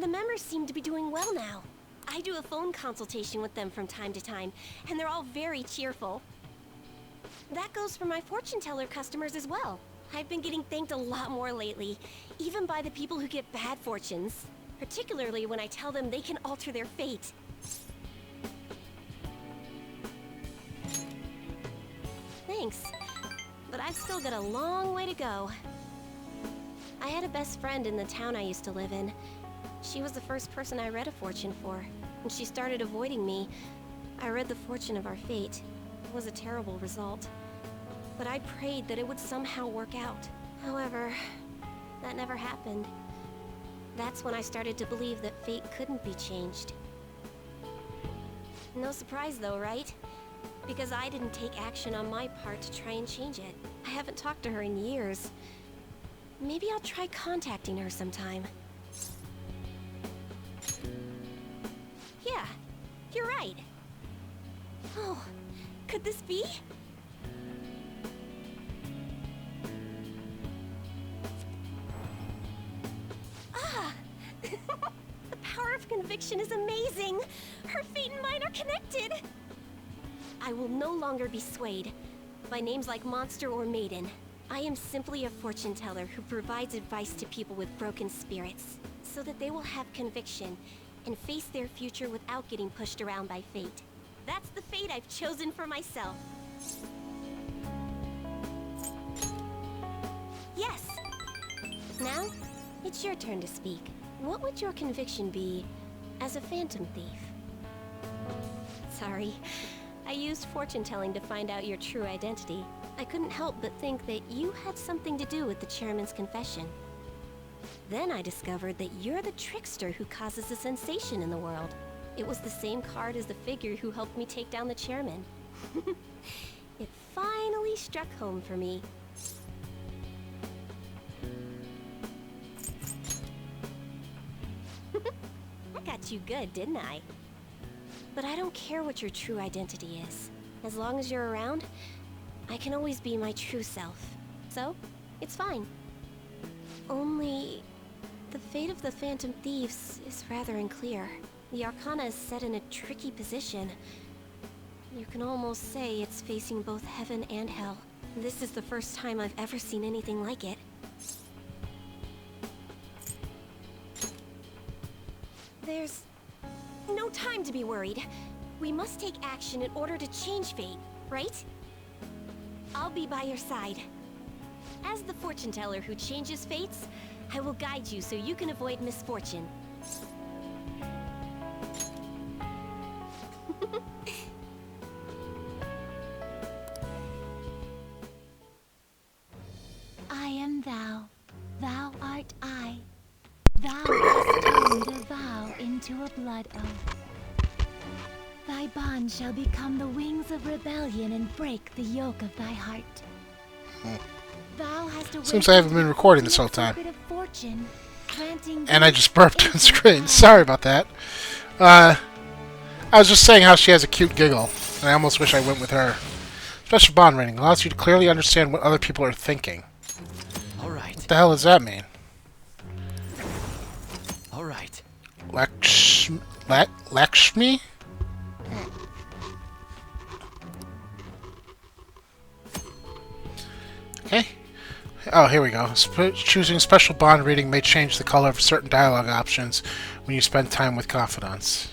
The members seem to be doing well now. I do a phone consultation with them from time to time, and they're all very cheerful. That goes for my fortune teller customers as well. I've been getting thanked a lot more lately, even by the people who get bad fortunes. Particularly when I tell them they can alter their fate. Thanks, but I've still got a long way to go. I had a best friend in the town I used to live in. She was the first person I read a fortune for. When she started avoiding me, I read the fortune of our fate. It was a terrible result. But I prayed that it would somehow work out. However, that never happened. That's when I started to believe that fate couldn't be changed. No surprise though, right? Because I didn't take action on my part to try and change it. I haven't talked to her in years. Maybe I'll try contacting her sometime. Yeah, you're right. Oh, could this be? Ah! The power of conviction is amazing! Her fate and mine are connected! I will no longer be swayed by names like monster or maiden. I am simply a fortune teller who provides advice to people with broken spirits, so that they will have conviction and face their future without getting pushed around by fate. That's the fate I've chosen for myself. Yes! Now, it's your turn to speak. What would your conviction be as a phantom thief? Sorry, I used fortune telling to find out your true identity. I couldn't help but think that you had something to do with the chairman's confession. Then I discovered that you're the trickster who causes a sensation in the world. It was the same card as the figure who helped me take down the chairman. It finally struck home for me. I got you good, didn't I? But I don't care what your true identity is. As long as you're around, I can always be my true self. So, it's fine. Only, the fate of the Phantom Thieves is rather unclear. The Arcana is set in a tricky position. You can almost say it's facing both heaven and hell. This is the first time I've ever seen anything like it. There's no time to be worried. We must take action in order to change fate, right? I'll be by your side. As the fortune teller who changes fates, I will guide you so you can avoid misfortune. I am thou, thou art I. Thou hast turned a vow into a blood oath. Thy bond shall become the wings of rebellion and break the yoke of thy heart. Thou hast Seems I haven't been recording this whole time. Fortune, and I just burped on screen. Sorry about that. I was just saying how she has a cute giggle, and I almost wish I went with her. Special bond rating allows you to clearly understand what other people are thinking. Alright. What the hell does that mean? Alright. Lakshmi? Okay. Oh, here we go. Choosing special bond reading may change the color of certain dialogue options when you spend time with confidants.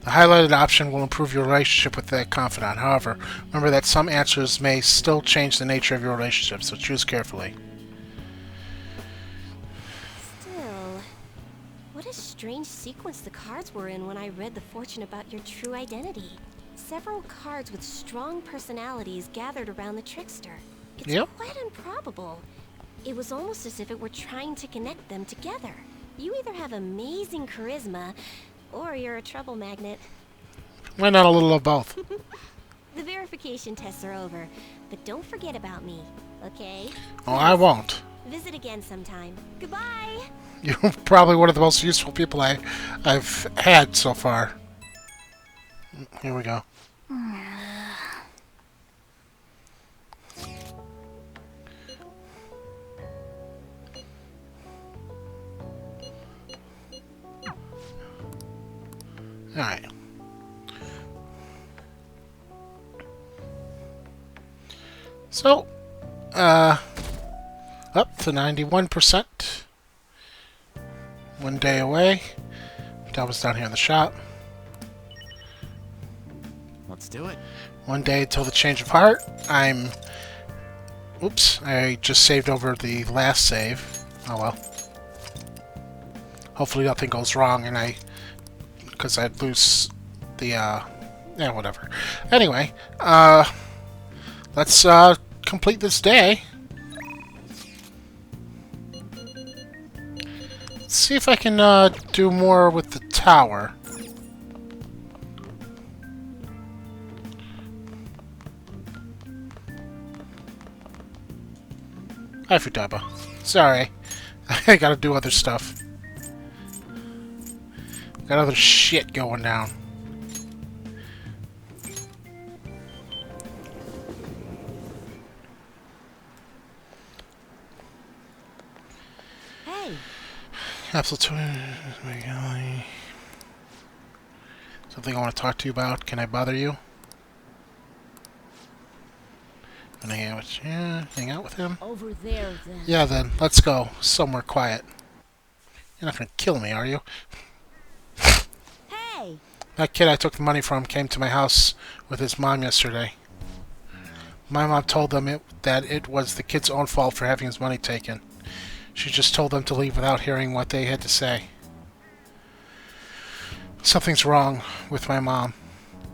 The highlighted option will improve your relationship with that confidant. However, remember that some answers may still change the nature of your relationship, so choose carefully. Still, what a strange sequence the cards were in when I read the fortune about your true identity. Several cards with strong personalities gathered around the trickster. It's quite improbable. It was almost as if it were trying to connect them together. You either have amazing charisma, or you're a trouble magnet. Why not a little of both? The verification tests are over, but don't forget about me, okay? Oh, I won't. Visit again sometime. Goodbye! You're probably one of the most useful people I've had so far. Here we go. Alright. So, up to 91%. 1 day away. That was down here in the shop. Let's do it. 1 day until the change of heart. Oops, I just saved over the last save. Oh well. Hopefully nothing goes wrong and because I'd lose the, yeah, whatever. Anyway, let's, complete this day. Let's see if I can, do more with the tower. Hi, Futaba. Sorry. I gotta do other stuff. Got other shit going down. Hey, Absolute. Something I want to talk to you about. Can I bother you? Wanna hang out with him? over there then. Yeah, then. Let's go. Somewhere quiet. You're not gonna kill me, are you? Hey! That kid I took the money from came to my house with his mom yesterday. My mom told them that it was the kid's own fault for having his money taken. She just told them to leave without hearing what they had to say. Something's wrong with my mom.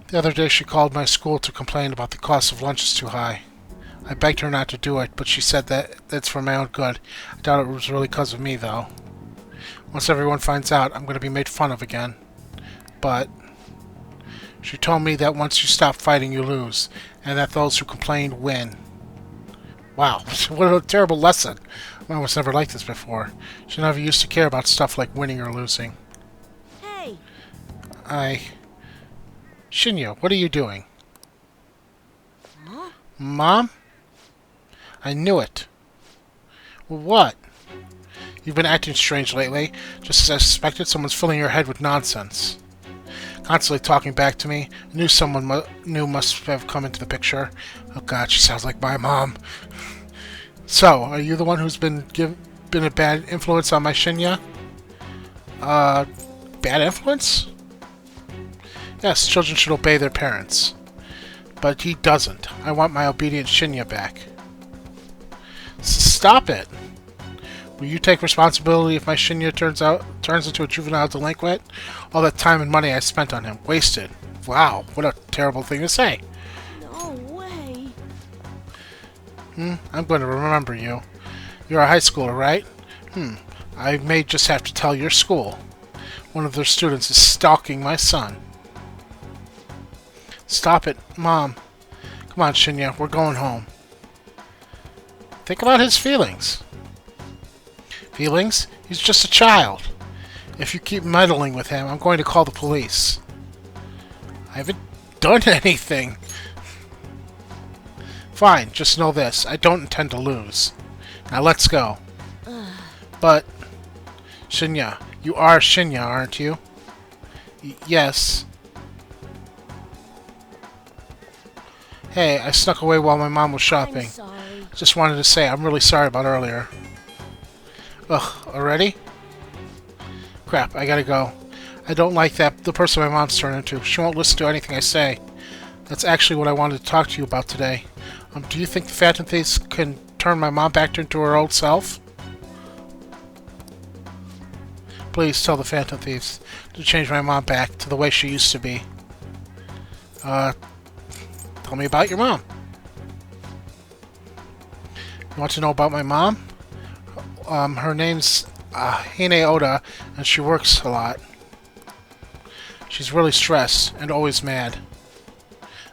The other day she called my school to complain about the cost of lunch is too high. I begged her not to do it, but she said that it's for my own good. I doubt it was really because of me, though. Once everyone finds out, I'm going to be made fun of again. But she told me that once you stop fighting, you lose, and that those who complain win. Wow, what a terrible lesson. I was never like this before. She never used to care about stuff like winning or losing. Hey! Shinya, what are you doing? Huh? Mom? I knew it. What? You've been acting strange lately. Just as I suspected, someone's filling your head with nonsense. Constantly talking back to me. I knew someone new must have come into the picture. Oh god, she sounds like my mom. So, are you the one who's been a bad influence on my Shinya? Bad influence? Yes, children should obey their parents. But he doesn't. I want my obedient Shinya back. Stop it! Will you take responsibility if my Shinya turns into a juvenile delinquent? All that time and money I spent on him. Wasted. Wow, what a terrible thing to say. No way! I'm going to remember you. You're a high schooler, right? I may just have to tell your school. One of their students is stalking my son. Stop it, Mom. Come on, Shinya, we're going home. Think about his feelings. Feelings? He's just a child. If you keep meddling with him, I'm going to call the police. I haven't done anything. Fine, just know this. I don't intend to lose. Now let's go. But, Shinya, you are Shinya, aren't you? Yes. Hey, I snuck away while my mom was shopping. I'm sorry. Just wanted to say I'm really sorry about earlier. Ugh, already? Crap, I gotta go. I don't like the person my mom's turned into. She won't listen to anything I say. That's actually what I wanted to talk to you about today. Do you think the Phantom Thieves can turn my mom back into her old self? Please tell the Phantom Thieves to change my mom back to the way she used to be. Tell me about your mom. You want to know about my mom? Her name's Hine Oda, and she works a lot. She's really stressed and always mad.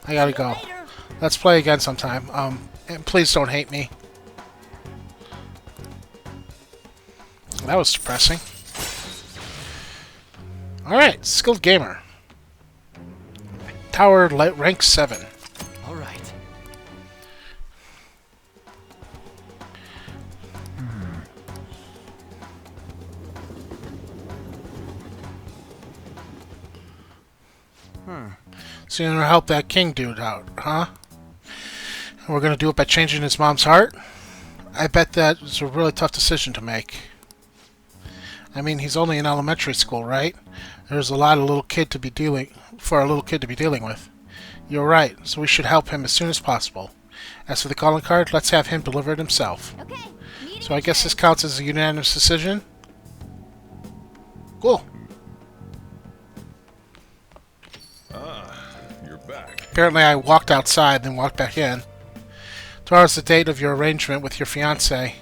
I gotta go. Later. Let's play again sometime. And please don't hate me. That was depressing. Alright, Skilled Gamer. Tower rank 7. All right. So you're gonna help that king dude out, huh? And we're gonna do it by changing his mom's heart? I bet that was a really tough decision to make. I mean, he's only in elementary school, right? There's a lot of little kid to be dealing with. You're right, so we should help him as soon as possible. As for the calling card, let's have him deliver it himself. Okay. So I guess this counts as a unanimous decision? Cool. You're back. Apparently I walked outside, then walked back in. Tomorrow's the date of your arrangement with your fiancé.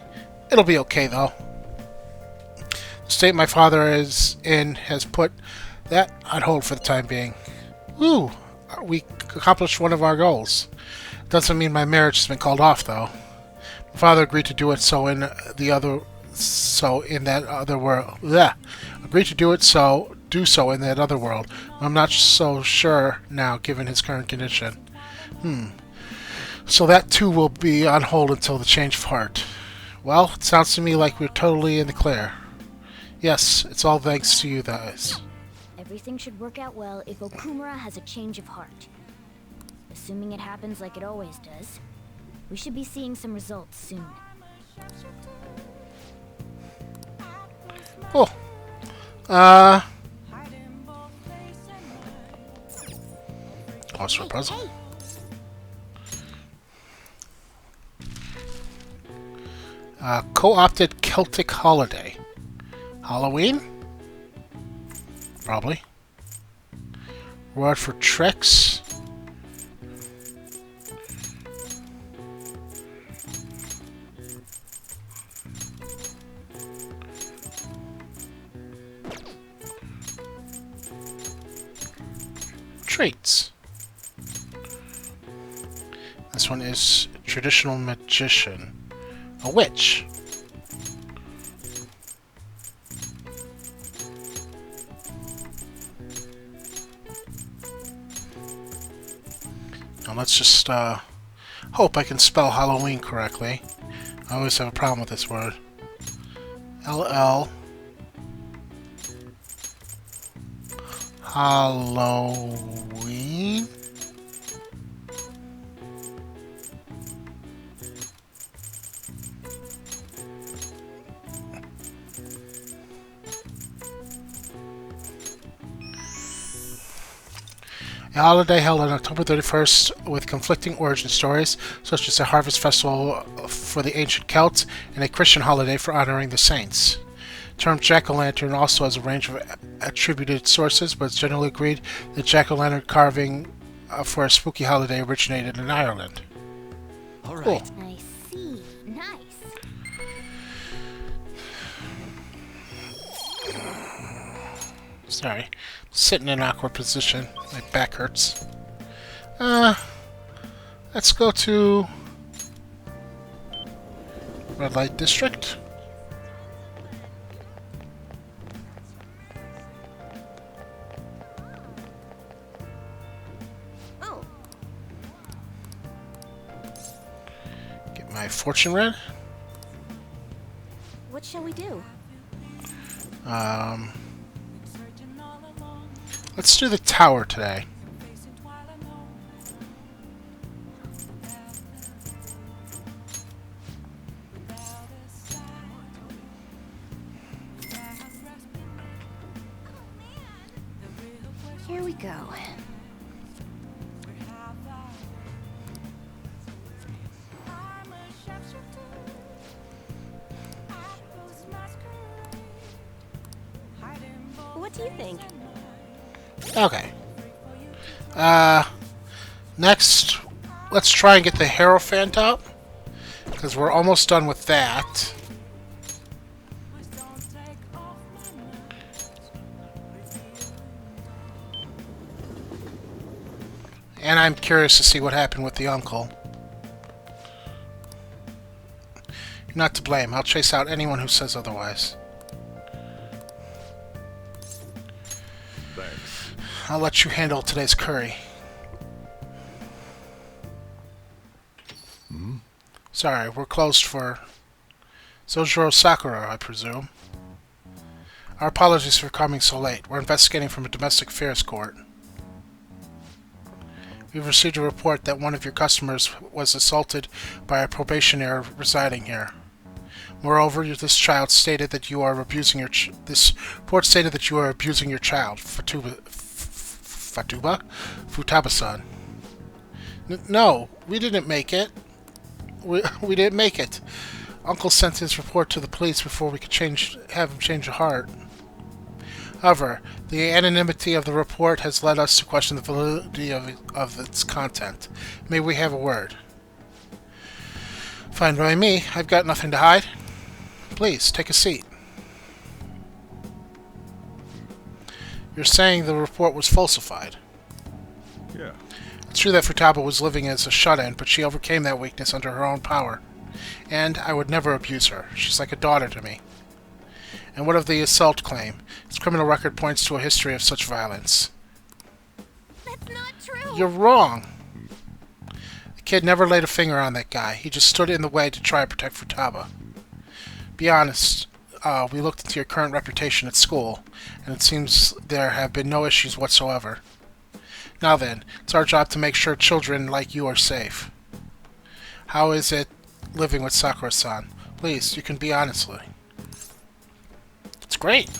It'll be okay, though. The state my father is in has put that on hold for the time being. Woo! We accomplished one of our goals. Doesn't mean my marriage has been called off, though. My father agreed to do it in that other world. Blech. Agreed to do so in that other world. I'm not so sure now, given his current condition. So that too will be on hold until the change of heart. Well, it sounds to me like we're totally in the clear. Yes, it's all thanks to you guys. Everything should work out well if Okumura has a change of heart. Assuming it happens like it always does, we should be seeing some results soon. Cool. Pause for a puzzle. Co-opted Celtic holiday. Halloween? Probably. Reward for tricks. Treats. This one is traditional magician. A witch. Now let's just hope I can spell Halloween correctly. I always have a problem with this word. LL Halloween. A holiday held on October 31st with conflicting origin stories, such as a harvest festival for the ancient Celts and a Christian holiday for honoring the saints. The term jack-o'-lantern also has a range of attributed sources, but it's generally agreed that jack-o'-lantern carving for a spooky holiday originated in Ireland. All right. Cool. I see. Nice. Sorry. Sitting in an awkward position. My back hurts. Let's go to Red Light District. Oh, Get my fortune red. what shall we do? Let's do the tower today. Here we go. What do you think? Okay. Next, let's try and get the Hierophant up, because we're almost done with that. And I'm curious to see what happened with the uncle. You're not to blame. I'll chase out anyone who says otherwise. Thanks. I'll let you handle today's curry. Sorry, we're closed for Sojiro Sakura, I presume. Our apologies for coming so late. We're investigating from a domestic affairs court. We've received a report that one of your customers was assaulted by a probationary residing here. Moreover, this child stated that you are abusing your this report stated that you are abusing your child, Futaba-san. No, we didn't make it. We didn't make it. Uncle sent his report to the police before we could have him change a heart. However, the anonymity of the report has led us to question the validity of its content. May we have a word? Fine by me. I've got nothing to hide. Please, take a seat. You're saying the report was falsified. Yeah. It's true that Futaba was living as a shut-in, but she overcame that weakness under her own power. And I would never abuse her. She's like a daughter to me. And what of the assault claim? His criminal record points to a history of such violence. That's not true! You're wrong. The kid never laid a finger on that guy. He just stood in the way to try and protect Futaba. Be honest, we looked into your current reputation at school, and it seems there have been no issues whatsoever. Now then, it's our job to make sure children like you are safe. How is it living with Sakura-san? Please, you can be honestly. It's great.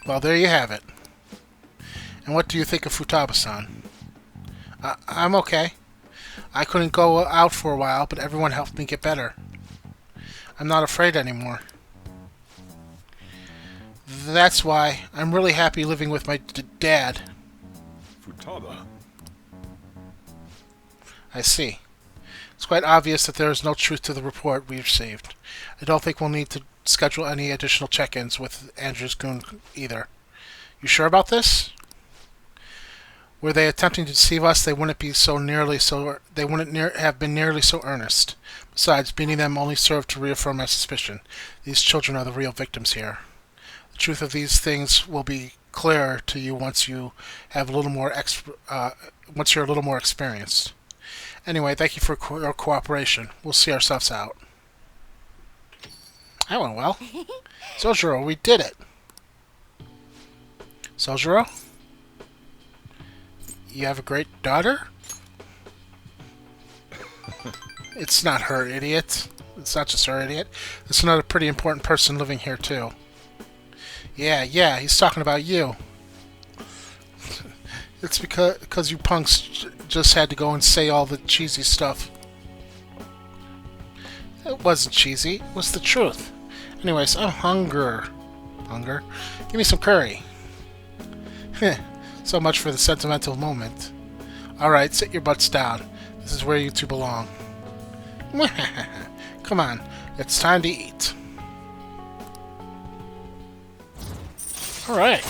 Well, there you have it. And what do you think of Futaba-san? I'm okay. I couldn't go out for a while, but everyone helped me get better. I'm not afraid anymore. That's why I'm really happy living with my dad. Futaba. I see. It's quite obvious that there is no truth to the report we received. I don't think we'll need to schedule any additional check-ins with Andrews-kun either. You sure about this? Were they attempting to deceive us, they wouldn't have been nearly so earnest. Besides, beating them only served to reaffirm my suspicion. These children are the real victims here. The truth of these things will be clearer to you once you have a little more once you're a little more experienced. Anyway, thank you for your cooperation. We'll see ourselves out. That went well. Sojiro, we did it. Sojiro? You have a great daughter? It's not her, idiot. It's not just her, idiot. There's another pretty important person living here, too. Yeah, he's talking about you. It's because you punks just had to go and say all the cheesy stuff. It wasn't cheesy. It was the truth. Anyways, I'm hungry. Give me some curry. So much for the sentimental moment. Alright, sit your butts down. This is where you two belong. Come on, it's time to eat. Alright.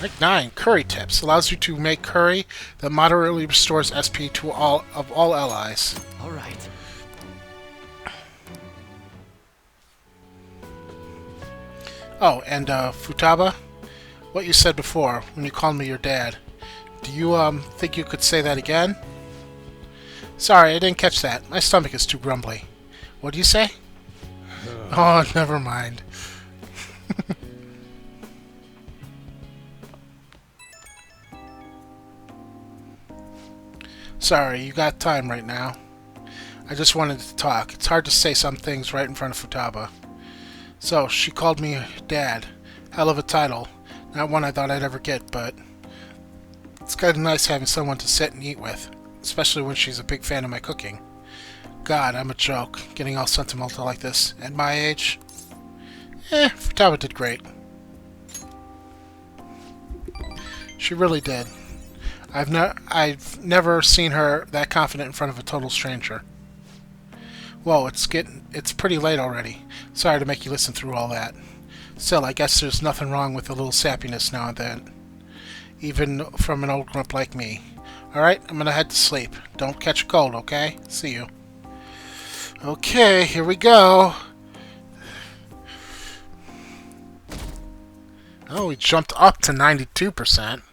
Rank 9, Curry Tips. Allows you to make curry that moderately restores SP to all allies. All right. Oh, and Futaba, what you said before when you called me your dad. Do you think you could say that again? Sorry, I didn't catch that. My stomach is too grumbly. What do you say? Oh, never mind. Sorry, you got time right now. I just wanted to talk. It's hard to say some things right in front of Futaba. So, she called me Dad. Hell of a title. Not one I thought I'd ever get, but it's kind of nice having someone to sit and eat with, especially when she's a big fan of my cooking. God, I'm a joke, getting all sentimental like this. At my age? Futaba did great. She really did. I've never seen her that confident in front of a total stranger. Whoa, it's pretty late already. Sorry to make you listen through all that. Still, I guess there's nothing wrong with a little sappiness now and then. Even from an old grump like me. Alright, I'm gonna head to sleep. Don't catch a cold, okay? See you. Okay, here we go. Oh, we jumped up to 92%.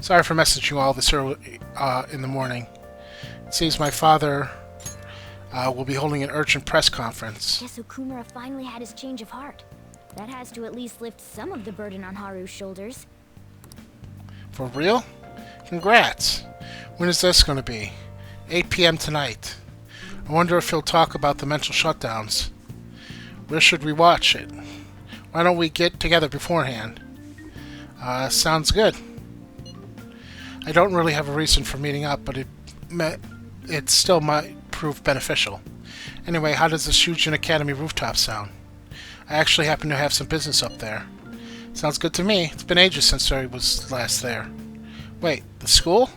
Sorry for messaging you all this early in the morning. It seems my father will be holding an urgent press conference. Guess Okumura finally had his change of heart. That has to at least lift some of the burden on Haru's shoulders. For real? Congrats. When is this going to be? 8 p.m. tonight. I wonder if he'll talk about the mental shutdowns. Where should we watch it? Why don't we get together beforehand? Sounds good. I don't really have a reason for meeting up, but it still might prove beneficial. Anyway, how does the Shujin Academy rooftop sound? I actually happen to have some business up there. Sounds good to me. It's been ages since I was last there. Wait, the school?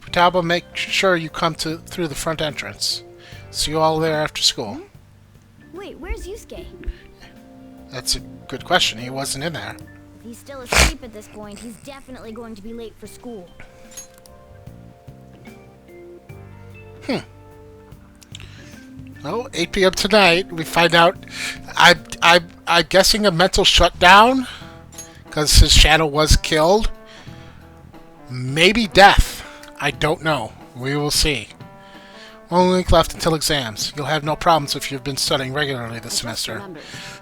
Futaba, make sure you come through the front entrance. See you all there after school. Wait, where's Yusuke? That's a good question. He wasn't in there. If he's still asleep at this point, he's definitely going to be late for school. Oh, 8 p.m. tonight, we find out. I'm guessing a mental shutdown, because his shadow was killed. Maybe death. I don't know. We will see. Only week left until exams. You'll have no problems if you've been studying regularly this semester.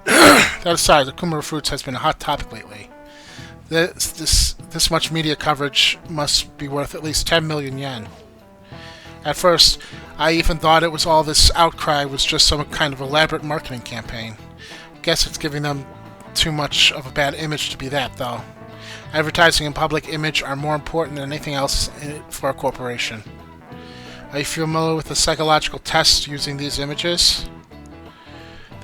That aside, the Kumara Fruits has been a hot topic lately. This much media coverage must be worth at least 10 million yen. At first, I even thought it was all this outcry was just some kind of elaborate marketing campaign. Guess it's giving them too much of a bad image to be that, though. Advertising and public image are more important than anything else for a corporation. Are you familiar with the psychological tests using these images?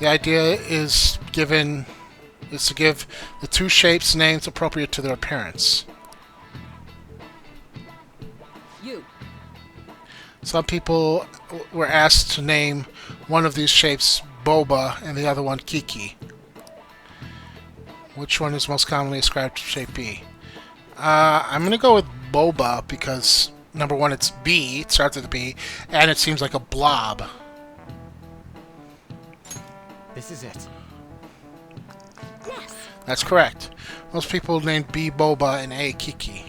The idea is to give the two shapes names appropriate to their appearance. Some people were asked to name one of these shapes Boba and the other one Kiki. Which one is most commonly ascribed to shape B? I'm going to go with Boba because, number one, it's B, it starts with a B, and it seems like a blob. This is it. Yes. That's correct. Most people named B Boba and A Kiki.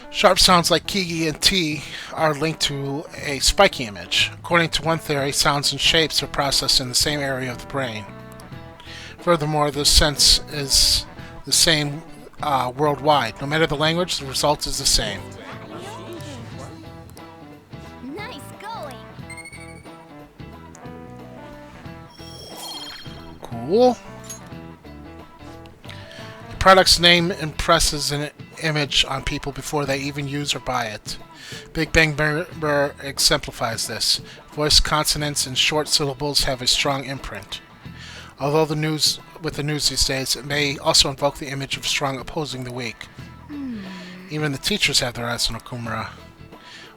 Sharp sounds like Kiki and T are linked to a spiky image. According to one theory, sounds and shapes are processed in the same area of the brain. Furthermore, the sense is the same worldwide. No matter the language, the result is the same. Nice going. Cool. The product's name impresses an image on people before they even use or buy it. Big Bang Burr exemplifies this. Voice consonants and short syllables have a strong imprint. Although with the news these days, it may also invoke the image of strong opposing the weak. Even the teachers have their eyes on Okumura.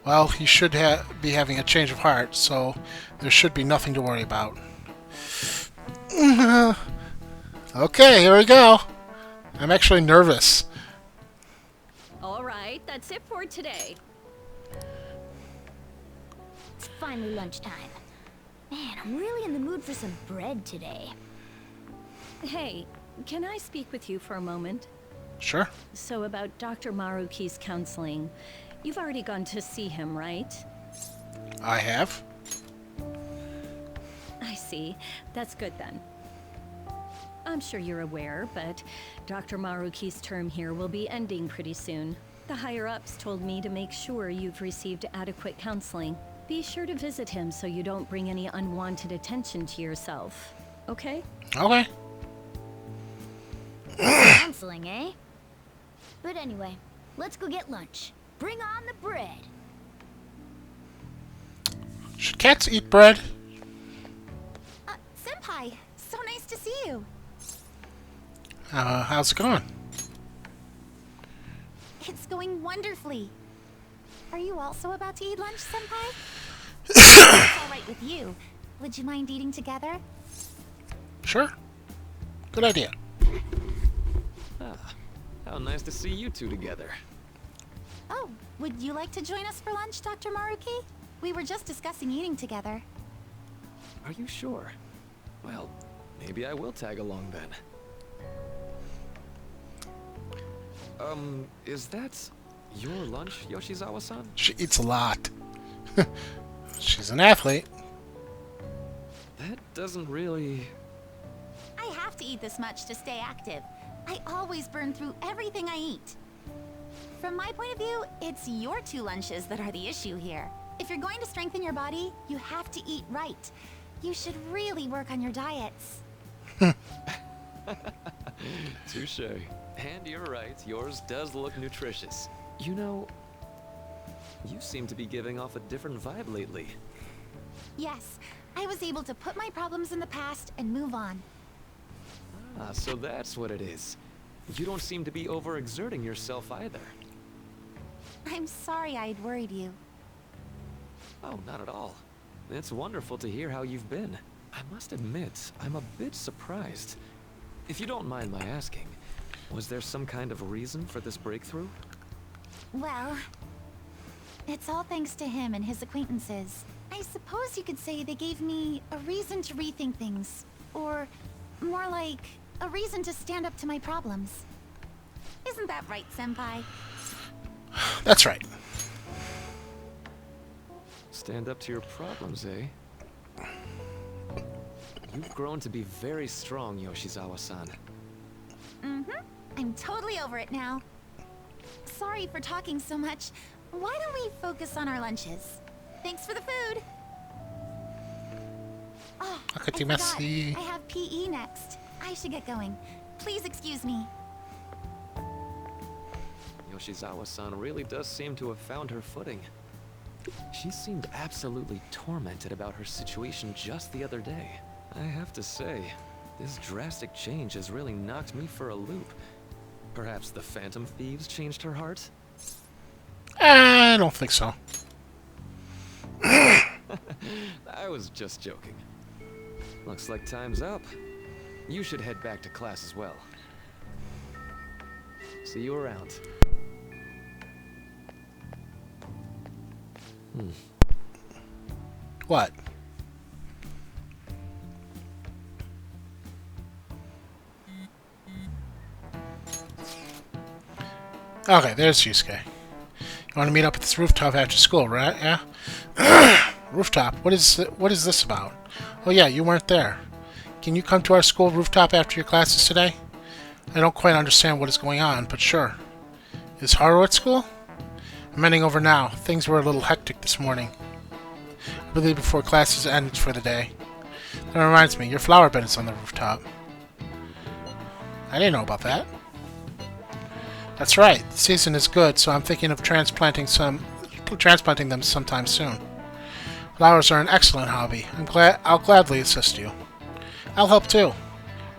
Well, he should be having a change of heart, so there should be nothing to worry about. Okay, here we go. I'm actually nervous. All right, that's it for today. It's finally lunchtime. Man, I'm really in the mood for some bread today. Hey, can I speak with you for a moment? Sure. So about Dr. Maruki's counseling. You've already gone to see him, right? I have. I see. That's good then. I'm sure you're aware, but Dr. Maruki's term here will be ending pretty soon. The higher-ups told me to make sure you've received adequate counseling. Be sure to visit him so you don't bring any unwanted attention to yourself. Okay? Okay. Counseling, eh? But anyway, let's go get lunch. Bring on the bread. Should cats eat bread? Senpai, so nice to see you. How's it going? It's going wonderfully. Are you also about to eat lunch, Senpai? If it's all right with you. Would you mind eating together? Sure. Good idea. How nice to see you two together. Oh, would you like to join us for lunch, Dr. Maruki? We were just discussing eating together. Are you sure? Well, maybe I will tag along then. Is that your lunch, Yoshizawa-san? She eats a lot. She's an athlete. That doesn't really... I have to eat this much to stay active. I always burn through everything I eat. From my point of view, it's your 2 lunches that are the issue here. If you're going to strengthen your body, you have to eat right. You should really work on your diets. Touche. And you're right, yours does look nutritious. You know, you seem to be giving off a different vibe lately. Yes, I was able to put my problems in the past and move on. Ah, so that's what it is. You don't seem to be overexerting yourself either. I'm sorry I'd worried you. Oh, not at all. It's wonderful to hear how you've been. I must admit, I'm a bit surprised. If you don't mind my asking, was there some kind of reason for this breakthrough? Well, it's all thanks to him and his acquaintances. I suppose you could say they gave me a reason to rethink things. Or, more like, a reason to stand up to my problems. Isn't that right, Senpai? That's right. Stand up to your problems, eh? You've grown to be very strong, Yoshizawa-san. Mm-hmm. I'm totally over it now. Sorry for talking so much. Why don't we focus on our lunches? Thanks for the food. Oh, I forgot. Merci. I have PE next. I should get going. Please excuse me. Yoshizawa-san really does seem to have found her footing. She seemed absolutely tormented about her situation just the other day. I have to say, this drastic change has really knocked me for a loop. Perhaps the Phantom Thieves changed her heart? I don't think so. I was just joking. Looks like time's up. You should head back to class as well. See you around. What? Okay, there's Yusuke. You want to meet up at this rooftop after school, right? Yeah? Rooftop? What is this about? Oh yeah, you weren't there. Can you come to our school rooftop after your classes today? I don't quite understand what is going on, but sure. Is Haru at school? I'm heading over now. Things were a little hectic this morning. I believe before classes ended for the day. That reminds me, your flower bed is on the rooftop. I didn't know about that. That's right. The season is good, so I'm thinking of transplanting them sometime soon. Flowers are an excellent hobby. I'll gladly assist you. I'll help too.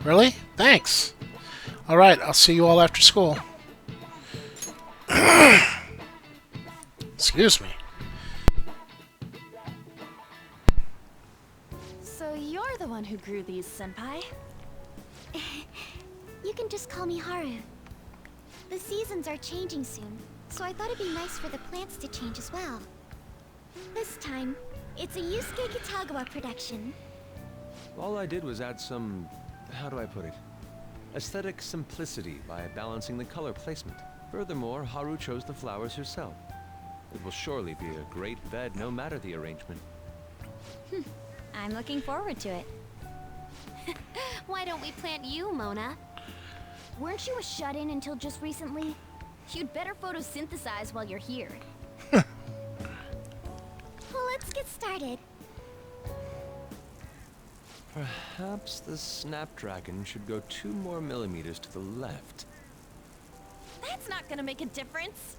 Really? Thanks. All right, I'll see you all after school. Excuse me. So you're the one who grew these, Senpai? You can just call me Haru. The seasons are changing soon, so I thought it'd be nice for the plants to change as well. This time, it's a Yusuke Kitagawa production. All I did was add some, how do I put it, aesthetic simplicity by balancing the color placement. Furthermore, Haru chose the flowers herself. It will surely be a great bed no matter the arrangement. I'm looking forward to it. Why don't we plant you, Mona? Weren't you a shut-in until just recently? You'd better photosynthesize while you're here. Well, let's get started. Perhaps the Snapdragon should go 2 more millimeters to the left. That's not gonna make a difference.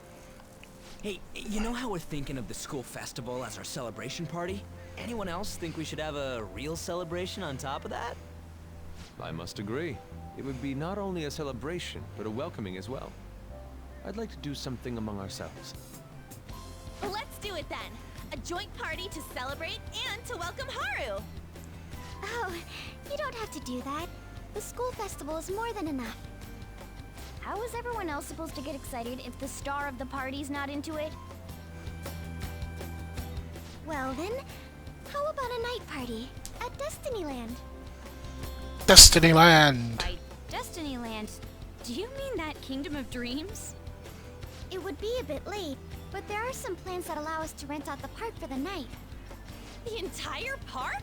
Hey, you know how we're thinking of the school festival as our celebration party? Anyone else think we should have a real celebration on top of that? I must agree. It would be not only a celebration, but a welcoming as well. I'd like to do something among ourselves. Let's do it then. A joint party to celebrate and to welcome Haru. Oh, you don't have to do that. The school festival is more than enough. How is everyone else supposed to get excited if the star of the party's not into it? Well then, how about a night party at Destinyland? Destinyland! By Destinyland, do you mean that Kingdom of Dreams? It would be a bit late, but there are some plans that allow us to rent out the park for the night. The entire park?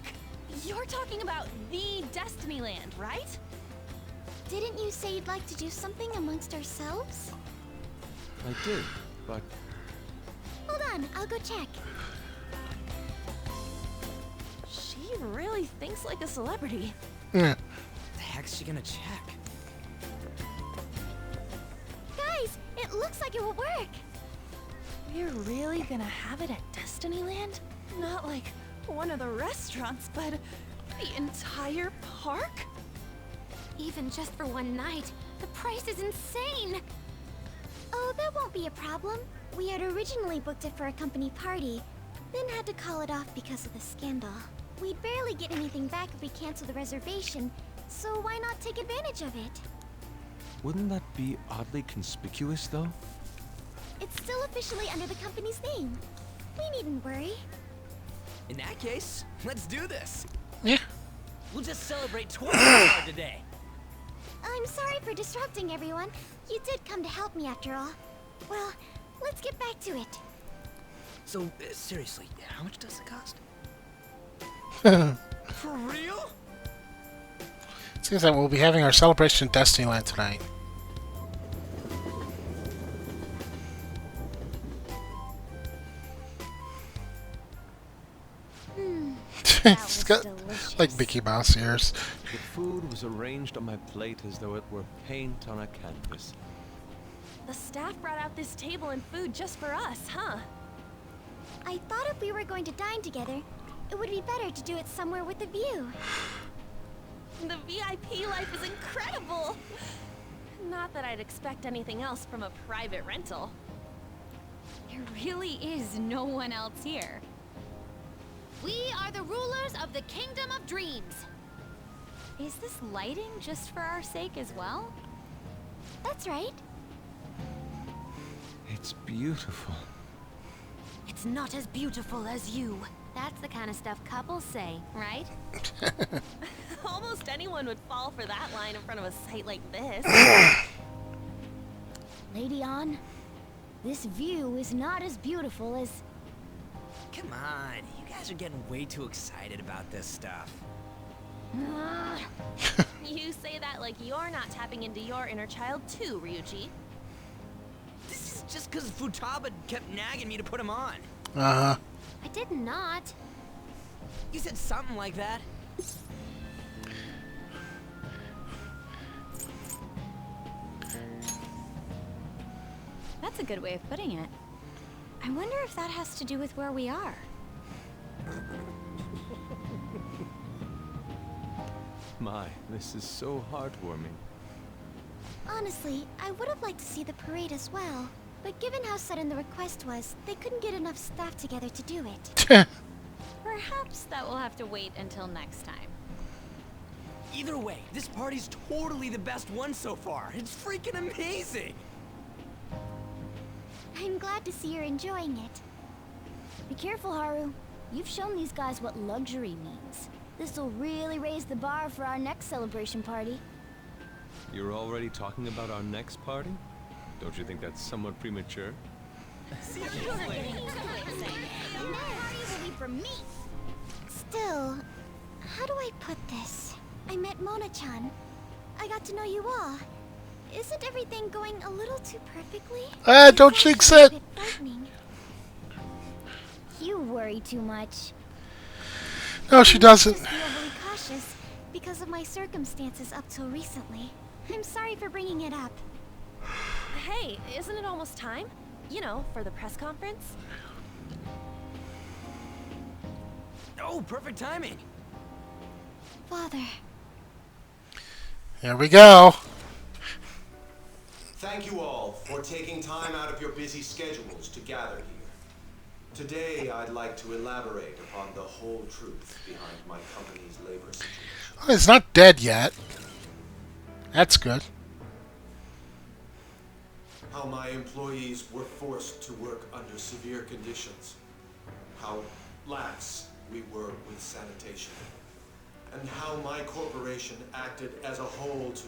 You're talking about the Destinyland, right? Didn't you say you'd like to do something amongst ourselves? I did, but Hold on, I'll go check. She really thinks like a celebrity. Yeah. The heck's she gonna check? Guys, it looks like it will work. We're really gonna have it at Destinyland? Not like one of the restaurants, but the entire park? Even just for one night, the price is insane. Oh, that won't be a problem. We had originally booked it for a company party, then had to call it off because of the scandal. We'd barely get anything back if we cancel the reservation, so why not take advantage of it? wouldn't that be oddly conspicuous, though? It's still officially under the company's name. We needn't worry. In that case, let's do this. Yeah. We'll just celebrate 20 hard today. I'm sorry for disrupting everyone. You did come to help me after all. Well, let's get back to it. So, seriously, how much does it cost? For real? Seems like we'll be having our celebration in Destinyland tonight. It's got like Mickey Mouse ears. The food was arranged on my plate as though it were paint on a canvas. The staff brought out this table and food just for us, huh? I thought if we were going to dine together, it would be better to do it somewhere with a view. The VIP life is incredible! Not that I'd expect anything else from a private rental. There really is no one else here. We are the rulers of the Kingdom of Dreams. Is this lighting just for our sake as well? That's right. It's beautiful. It's not as beautiful as you. That's the kind of stuff couples say, right? Almost anyone would fall for that line in front of a site like this. Lady An, this view is not as beautiful as... Come on, you guys are getting way too excited about this stuff. You say that like you're not tapping into your inner child too, Ryuji. This is just because Futaba kept nagging me to put him on. Uh-huh. I did not. You said something like that. That's a good way of putting it. I wonder if that has to do with where we are. My, this is so heartwarming. Honestly, I would have liked to see the parade as well. But given how sudden the request was, they couldn't get enough staff together to do it. Perhaps that will have to wait until next time. Either way, this party's totally the best one so far. It's freaking amazing. I'm glad to see you're enjoying it. Be careful, Haru. You've shown these guys what luxury means. This'll really raise the bar for our next celebration party. You're already talking about our next party? Don't you think that's somewhat premature? Seriously. No party will be for me. Still, how do I put this? I met Mona-chan. I got to know you all. Isn't everything going a little too perfectly? Don't jinx it! You worry too much. No, she doesn't. Just be overly cautious because of my circumstances up till recently. I'm sorry for bringing it up. Hey, isn't it almost time? You know, for the press conference? Oh, perfect timing. Father. Here we go. Thank you all for taking time out of your busy schedules to gather here. Today, I'd like to elaborate upon the whole truth behind my company's labor situation. Oh, it's not dead yet. That's good. How my employees were forced to work under severe conditions. How lax we were with sanitation. And how my corporation acted as a whole to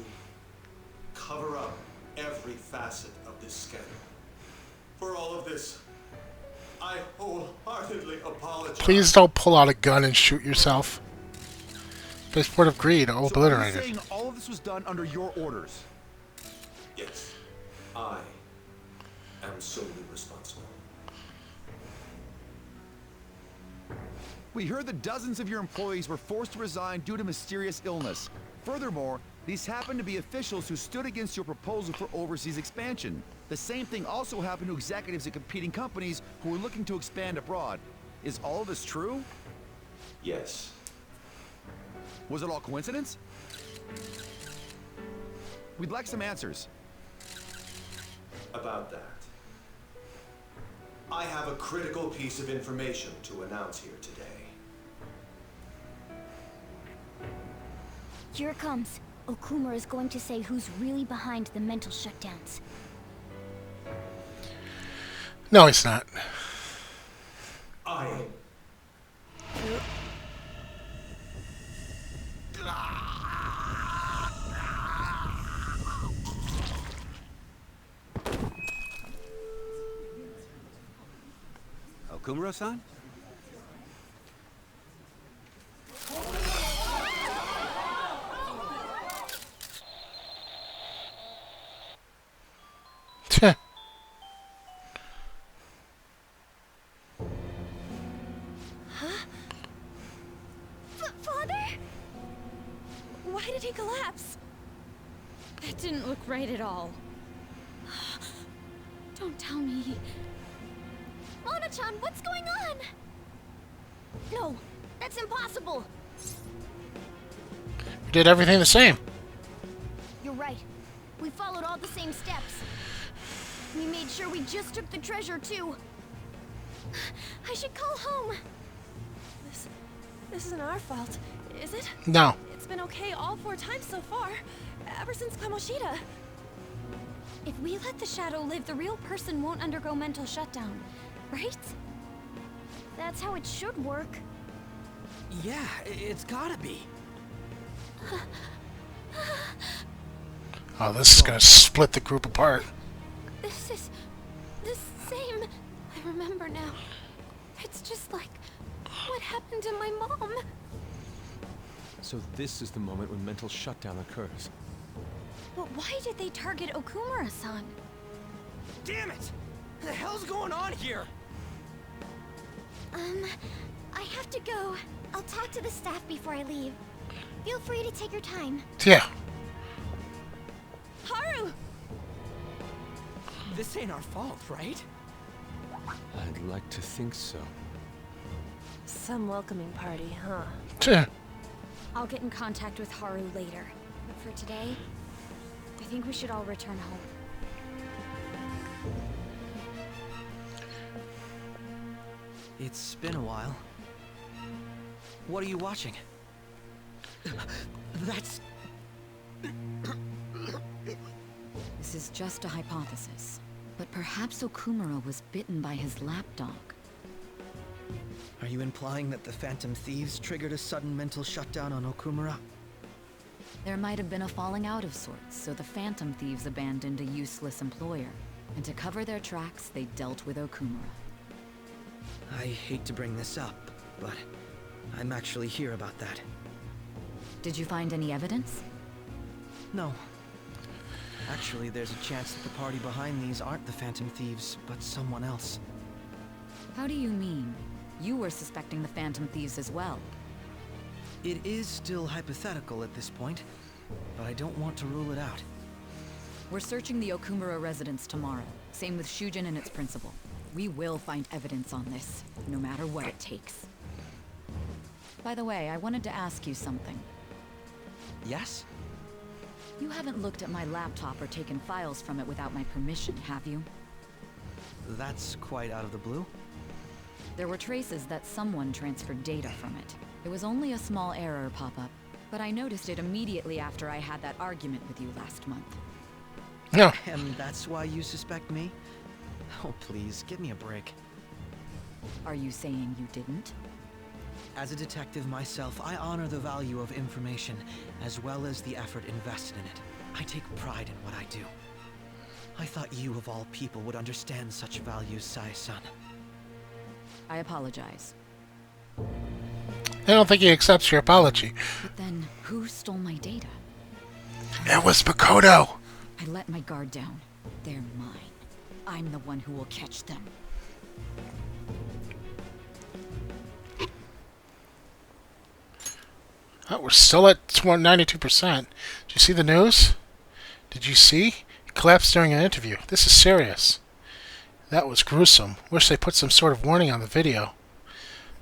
cover up every facet of this scandal. For all of this, I wholeheartedly apologize. Please don't pull out a gun and shoot yourself. Spaceport of Greed, So are you obliterated. saying all of this was done under your orders? Yes, I am solely responsible. We heard that dozens of your employees were forced to resign due to mysterious illness. Furthermore, these happened to be officials who stood against your proposal for overseas expansion. The same thing also happened to executives at competing companies who were looking to expand abroad. Is all of this true? Yes. Was it all coincidence? We'd like some answers. About that. I have a critical piece of information to announce here today. Here it comes. Okumura is going to say who's really behind the mental shutdowns. No, he's not. I Okumura-san? Tch. Father? Why did he collapse? That didn't look right at all. Don't tell me. Mona-chan, what's going on? No, that's impossible. We did everything the same. You're right. We followed all the same steps. We made sure we just took the treasure, too. I should call home. This isn't our fault, is it? No. It's been okay all 4 times so far, ever since Kamoshida. If we let the shadow live, the real person won't undergo mental shutdown, right? That's how it should work. Yeah, it's gotta be. Oh, this is gonna split the group apart. This is the same. I remember now. It's just like what happened to my mom. So this is the moment when mental shutdown occurs. But why did they target Okumura-san? Damn it! What the hell's going on here? I have to go. I'll talk to the staff before I leave. Feel free to take your time. Yeah. Haru! This ain't our fault, right? I'd like to think so. Some welcoming party, huh? Tch. I'll get in contact with Haru later. But for today, I think we should all return home. It's been a while. What are you watching? That's... This is just a hypothesis, but perhaps Okumura was bitten by his lapdog. Are you implying that the Phantom Thieves triggered a sudden mental shutdown on Okumura? There might have been a falling out of sorts, so the Phantom Thieves abandoned a useless employer. And to cover their tracks, they dealt with Okumura. I hate to bring this up, but I'm actually here about that. Did you find any evidence? No. Actually, there's a chance that the party behind these aren't the Phantom Thieves, but someone else. How do you mean? You were suspecting the Phantom Thieves as well. It is still hypothetical at this point, but I don't want to rule it out. We're searching the Okumura residence tomorrow. Same with Shujin and its principal. We will find evidence on this, no matter what it takes. By the way, I wanted to ask you something. Yes? You haven't looked at my laptop or taken files from it without my permission, have you? That's quite out of the blue. There were traces that someone transferred data from it. It was only a small error pop-up, but I noticed it immediately after I had that argument with you last month. No. And that's why you suspect me? Oh, please, give me a break. Are you saying you didn't? As a detective myself, I honor the value of information, as well as the effort invested in it. I take pride in what I do. I thought you, of all people, would understand such values, Sai-san. I apologize. I don't think he accepts your apology. But then, Who stole my data? It was Makoto. I let my guard down. They're mine. I'm the one who will catch them. Oh, we're still at 92%. Did you see the news? Did you see? He collapsed during an interview. This is serious. That was gruesome. Wish they put some sort of warning on the video.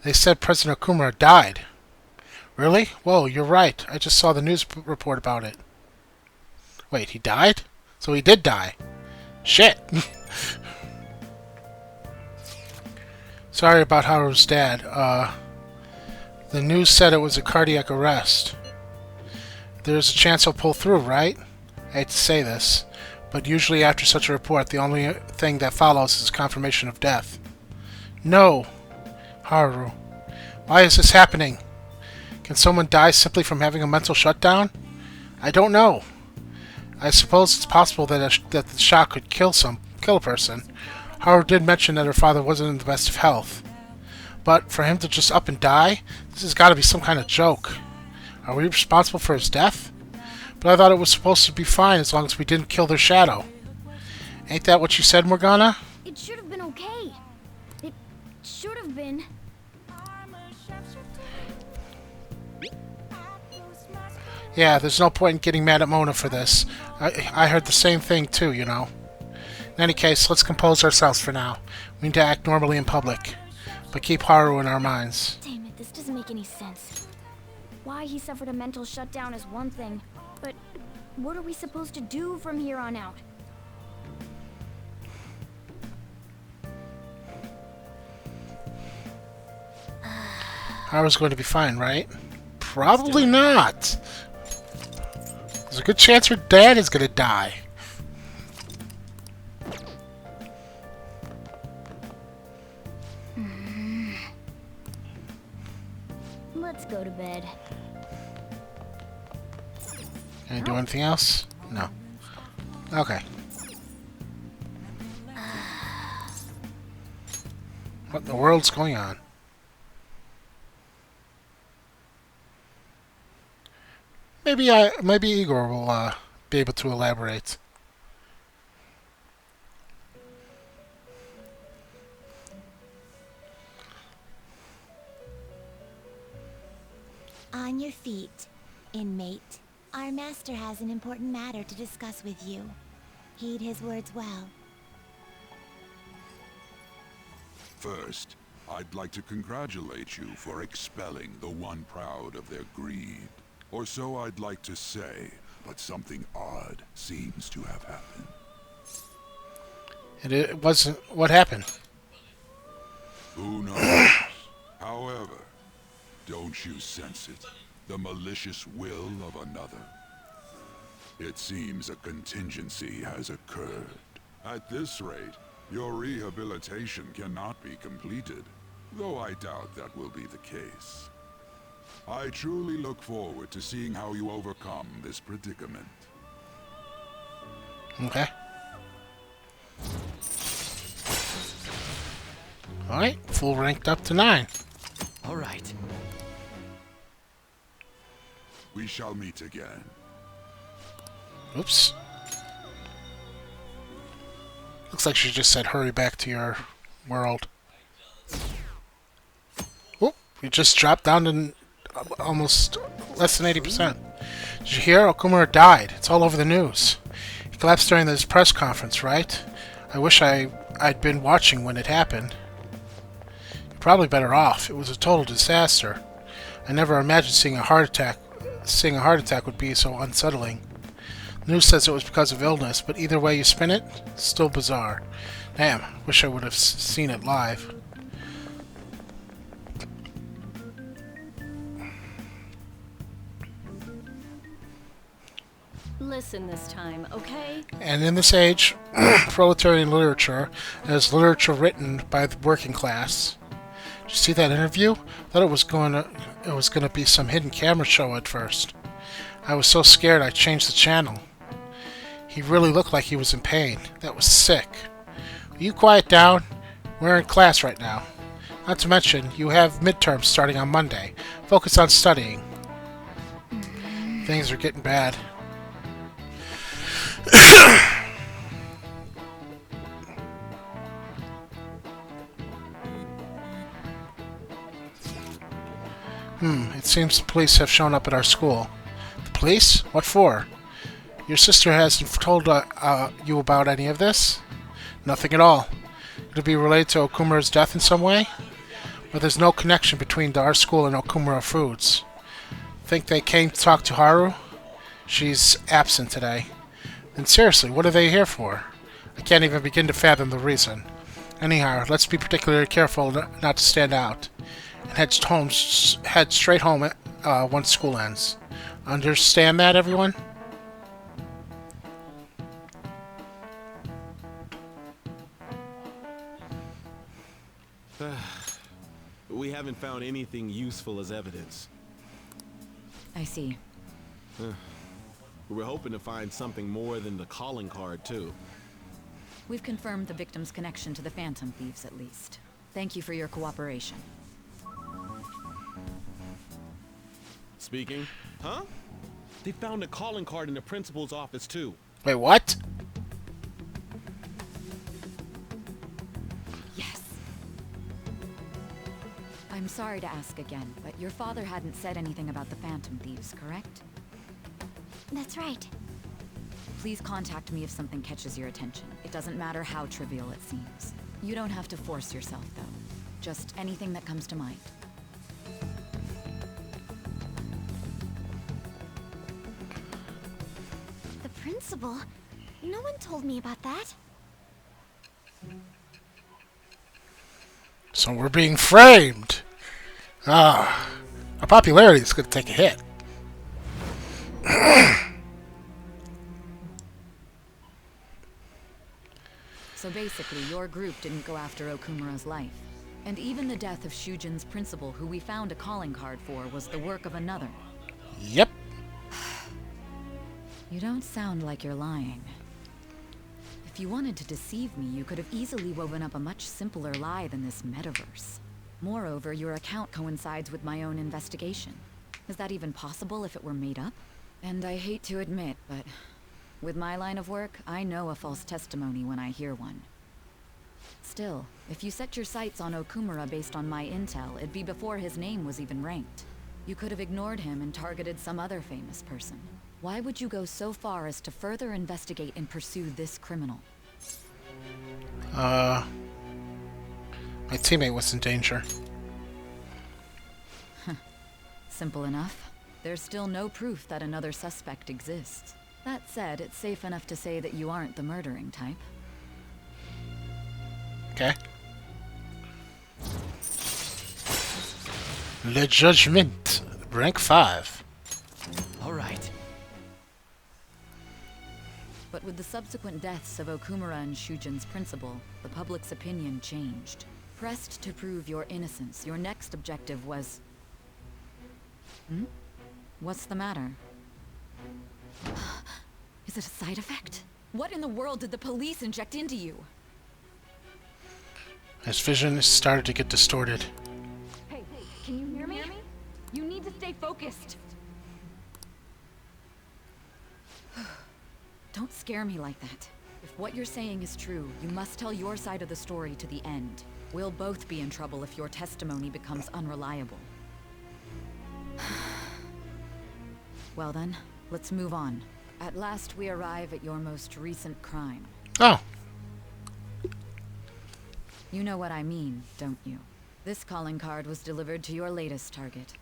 They said President Okumura died. Really? Whoa, you're right. I just saw the news report about it. Wait, he died? So he did die. Shit. Sorry about Haru's dad. The news said it was a cardiac arrest. There's a chance he'll pull through, right? I hate to say this, but usually after such a report, the only thing that follows is confirmation of death. No, Haru. Why is this happening? Can someone die simply from having a mental shutdown? I don't know. I suppose it's possible that the shock could kill a person. Haru did mention that her father wasn't in the best of health. But for him to just up and die, this has got to be some kind of joke. Are we responsible for his death? But I thought it was supposed to be fine as long as we didn't kill their shadow. Ain't that what you said, Morgana? It should have been okay. It should have been. Yeah, there's no point in getting mad at Mona for this. I heard the same thing too, you know. In any case, let's compose ourselves for now. We need to act normally in public, but keep Haru in our minds. Damn it, this doesn't make any sense. Why he suffered a mental shutdown is one thing, but what are we supposed to do from here on out? Haru's going to be fine, right? Probably not. There's a good chance her dad is going to die. Let's go to bed. Can I do anything else? No. Okay. What in the world's going on? Maybe Igor will be able to elaborate. On your feet, inmate. Our master has an important matter to discuss with you. Heed his words well. First, I'd like to congratulate you for expelling the one proud of their greed. Or so I'd like to say, but something odd seems to have happened. And it wasn't... What happened? Who knows? However, don't you sense it? The malicious will of another? It seems a contingency has occurred. At this rate, your rehabilitation cannot be completed, though I doubt that will be the case. I truly look forward to seeing how you overcome this predicament. Okay. Alright, full ranked up to 9. Alright. We shall meet again. Oops. Looks like she just said hurry back to your world. Oh, we just dropped down to almost less than 80%. Did you hear? Okumura died. It's all over the news. He collapsed during this press conference, right? I wish I'd been watching when it happened. You're probably better off. It was a total disaster. I never imagined seeing a heart attack would be so unsettling. The news says it was because of illness, but either way you spin it, it's still bizarre. Damn, wish I would have seen it live. Listen this time, okay? And in this age, proletarian literature is literature written by the working class. Did you see that interview? Thought it was gonna be some hidden camera show at first. I was so scared I changed the channel. He really looked like he was in pain. That was sick. Will you quiet down? We're in class right now. Not to mention, you have midterms starting on Monday. Focus on studying. Things are getting bad. It seems the police have shown up at our school. The police? What for? Your sister hasn't told you about any of this? Nothing at all. Could it be related to Okumura's death in some way? But there's no connection between our school and Okumura Foods. Think they came to talk to Haru? She's absent today. And seriously, what are they here for? I can't even begin to fathom the reason. Anyhow, let's be particularly careful not to stand out. And head straight home once school ends. Understand that, everyone? We haven't found anything useful as evidence. I see. We were hoping to find something more than the calling card, too. We've confirmed the victim's connection to the Phantom Thieves, at least. Thank you for your cooperation. Speaking? Huh? They found a calling card in the principal's office, too. Wait, what? Yes. I'm sorry to ask again, but your father hadn't said anything about the Phantom Thieves, correct? That's right. Please contact me if something catches your attention. It doesn't matter how trivial it seems. You don't have to force yourself, though. Just anything that comes to mind. The principal? No one told me about that. So we're being framed. Our popularity is going to take a hit. So basically, your group didn't go after Okumura's life. And even the death of Shujin's principal, who we found a calling card for, was the work of another. Yep. You don't sound like you're lying. If you wanted to deceive me, you could have easily woven up a much simpler lie than this metaverse. Moreover, your account coincides with my own investigation. Is that even possible if it were made up? And I hate to admit, but with my line of work, I know a false testimony when I hear one. Still, if you set your sights on Okumura based on my intel, it'd be before his name was even ranked. You could have ignored him and targeted some other famous person. Why would you go so far as to further investigate and pursue this criminal? My teammate was in danger. Simple enough. There's still no proof that another suspect exists. That said, it's safe enough to say that you aren't the murdering type. Okay. Le Judgment, rank 5. All right. But with the subsequent deaths of Okumura and Shujin's principal, the public's opinion changed. Pressed to prove your innocence, your next objective was... What's the matter? Is it a side effect? What in the world did the police inject into you? His vision started to get distorted. Hey, can you hear me? You need to stay focused. Don't scare me like that. If what you're saying is true, you must tell your side of the story to the end. We'll both be in trouble if your testimony becomes unreliable. Well then, let's move on. At last we arrive at your most recent crime. Oh. You know what I mean, don't you? This calling card was delivered to your latest target.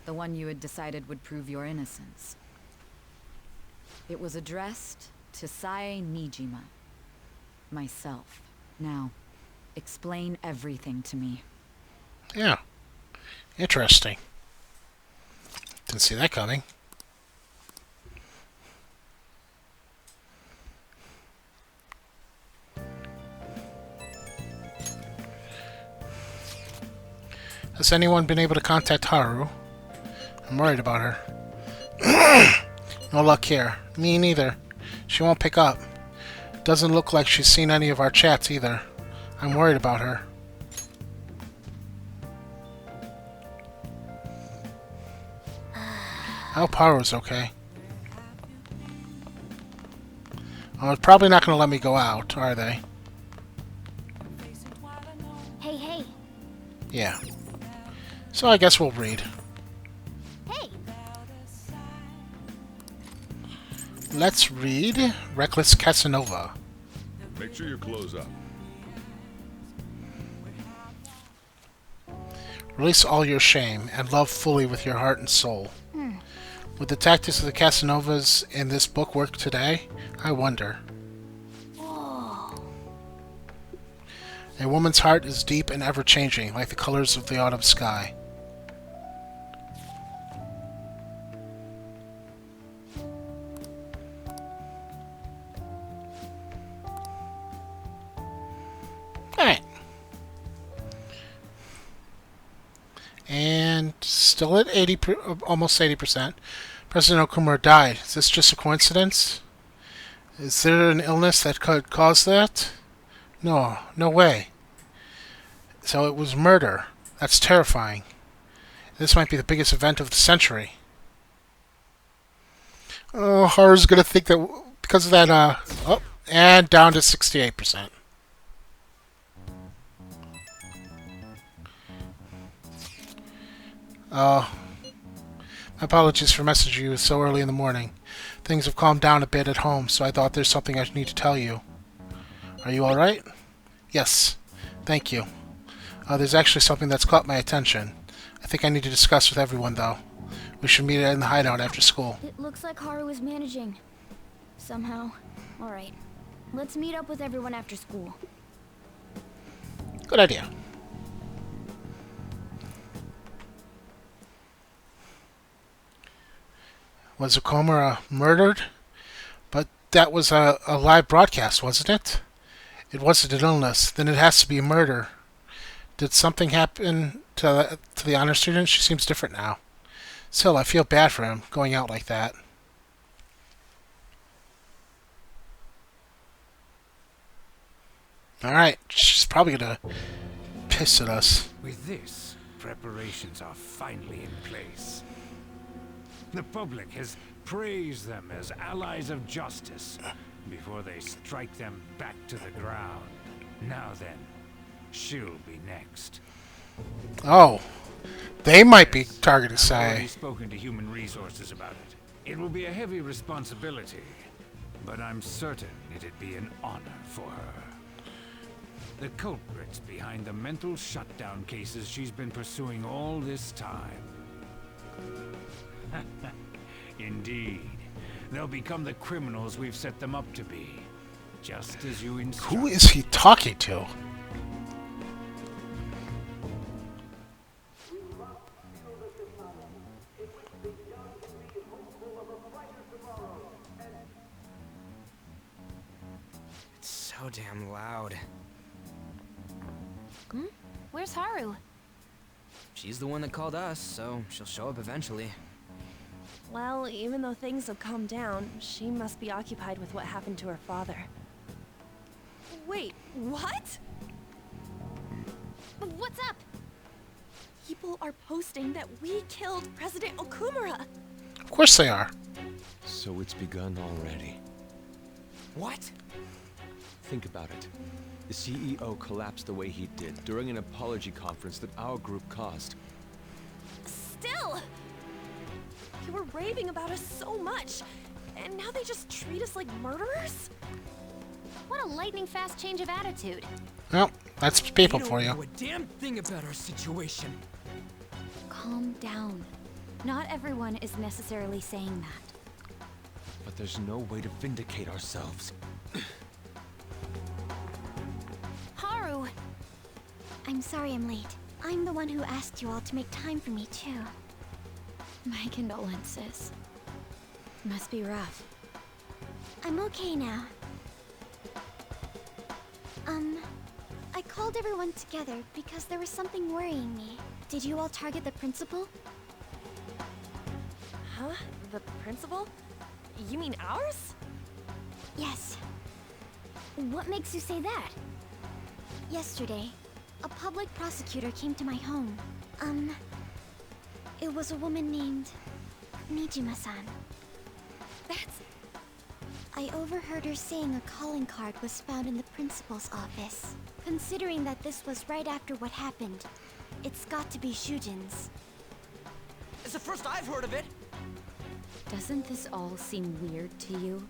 The one you had decided would prove your innocence. It was addressed to Sae Nijima. Myself. Now, explain everything to me. Yeah. Interesting. Didn't see that coming. Has anyone been able to contact Haru? I'm worried about her. No luck here. Me neither. She won't pick up. Doesn't look like she's seen any of our chats either. I'm worried about her. I hope Haru's okay. Oh, they're probably not going to let me go out, are they? Hey, hey. Yeah. So I guess we'll read. Hey. Let's read Reckless Casanova. Make sure your clothes up. Release all your shame and love fully with your heart and soul. Would the tactics of the Casanovas in this book work today? I wonder. Whoa. A woman's heart is deep and ever-changing, like the colors of the autumn sky. Alright. And still at almost 80%. President Okumura died. Is this just a coincidence? Is there an illness that could cause that? No, no way. So it was murder. That's terrifying. This might be the biggest event of the century. Oh, Haru's gonna think that because of that, oh, and down to 68%. My apologies for messaging you so early in the morning. Things have calmed down a bit at home, so I thought there's something I need to tell you. Are you alright? Yes. Thank you. There's actually something that's caught my attention. I think I need to discuss with everyone, though. We should meet in the hideout after school. It looks like Haru is managing. Somehow. Alright. Let's meet up with everyone after school. Good idea. Was Okumura murdered? But that was a live broadcast, wasn't it? It wasn't an illness. Then it has to be a murder. Did something happen to the honor student? She seems different now. Still, I feel bad for him, going out like that. Alright, she's probably gonna piss at us. With this, preparations are finally in place. The public has praised them as allies of justice before they strike them back to the ground. Now then, she'll be next. Oh, they might be targeting I've already Sae. spoken to Human Resources about it. It will be a heavy responsibility, but I'm certain it'd be an honor for her. The culprits behind the mental shutdown cases she's been pursuing all this time. Indeed. They'll become the criminals we've set them up to be. Just as you instructed. Who is he talking to? It's so damn loud. Where's Haru? She's the one that called us, so she'll show up eventually. Well, even though things have calmed down, she must be occupied with what happened to her father. Wait, what? What's up? People are posting that we killed President Okumura. Of course they are. So it's begun already. What? Think about it. The CEO collapsed the way he did during an apology conference that our group caused. Still! You were raving about us so much, and now they just treat us like murderers? What a lightning-fast change of attitude. Well, that's people They for don't you. know a damn thing about our situation. Calm down. Not everyone is necessarily saying that. But there's no way to vindicate ourselves. Haru! I'm sorry I'm late. I'm the one who asked you all to make time for me, too. My condolences. Must be rough. I'm okay now. I called everyone together because there was something worrying me. Did you all target the principal? Huh? The principal? You mean ours? Yes. What makes you say that? Yesterday, a public prosecutor came to my home. It was a woman named Nijima-san. I overheard her saying a calling card was found in the principal's office. Considering that this was right after what happened, it's got to be Shujin's. It's the first I've heard of it. Doesn't this all seem weird to you?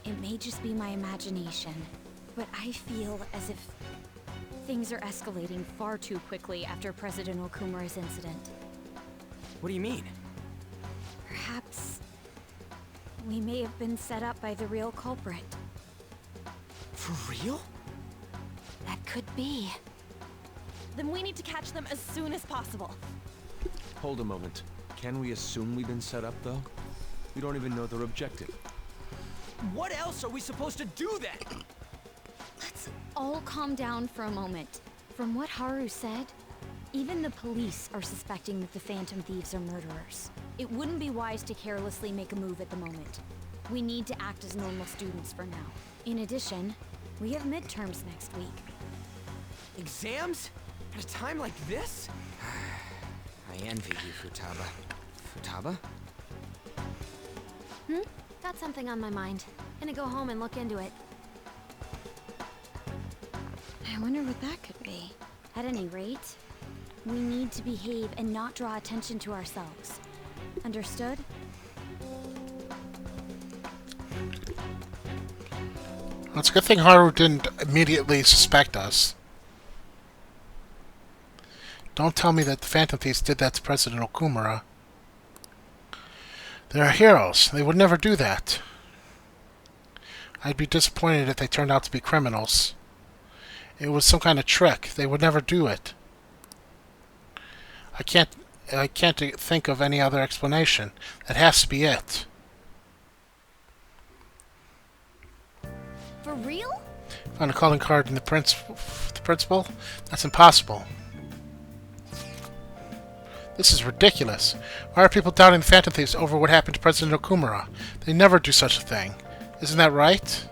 It may just be my imagination, but I feel as if things are escalating far too quickly after President Okumura's incident. What do you mean? Perhaps we may have been set up by the real culprit. For real? That could be. Then we need to catch them as soon as possible. Hold a moment. Can we assume we've been set up, though? We don't even know their objective. What else are we supposed to do then? Let's all calm down for a moment. From what Haru said, even the police are suspecting that the Phantom Thieves are murderers. It wouldn't be wise to carelessly make a move at the moment. We need to act as normal students for now. In addition, we have midterms next week. Exams? At a time like this? I envy you, Futaba. Futaba? Got something on my mind. Gonna go home and look into it. I wonder what that could be. At any rate, we need to behave and not draw attention to ourselves. Understood? Well, it's a good thing Haru didn't immediately suspect us. Don't tell me that the Phantom Thieves did that to President Okumura. They're heroes. They would never do that. I'd be disappointed if they turned out to be criminals. It was some kind of trick. They would never do it. I can't think of any other explanation. That has to be it. For real? Found a calling card in the principal? That's impossible. This is ridiculous. Why are people doubting the Phantom Thieves over what happened to President Okumura? They never do such a thing. Isn't that right?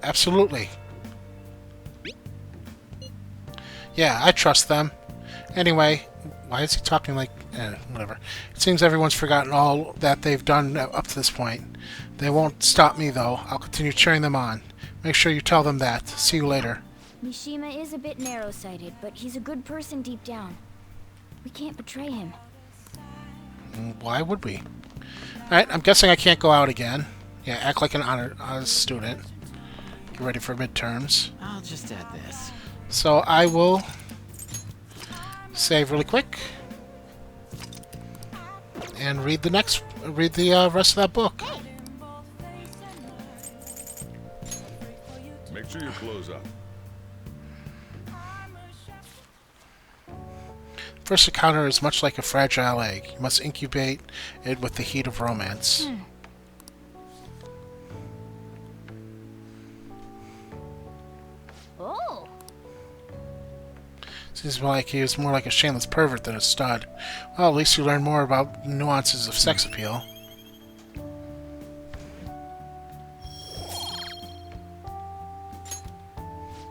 Absolutely. Yeah, I trust them. Anyway, why is he talking like... whatever. It seems everyone's forgotten all that they've done up to this point. They won't stop me, though. I'll continue cheering them on. Make sure you tell them that. See you later. Mishima is a bit narrow-sighted, but he's a good person deep down. We can't betray him. Why would we? Alright, I'm guessing I can't go out again. Yeah, act like an honor student. Get ready for midterms. I'll just add this. So I will save really quick and read the rest of that book. Make sure you close up. First encounter is much like a fragile egg. You must incubate it with the heat of romance. Oh. Seems like he was more like a shameless pervert than a stud. Well, at least you learn more about the nuances of sex appeal.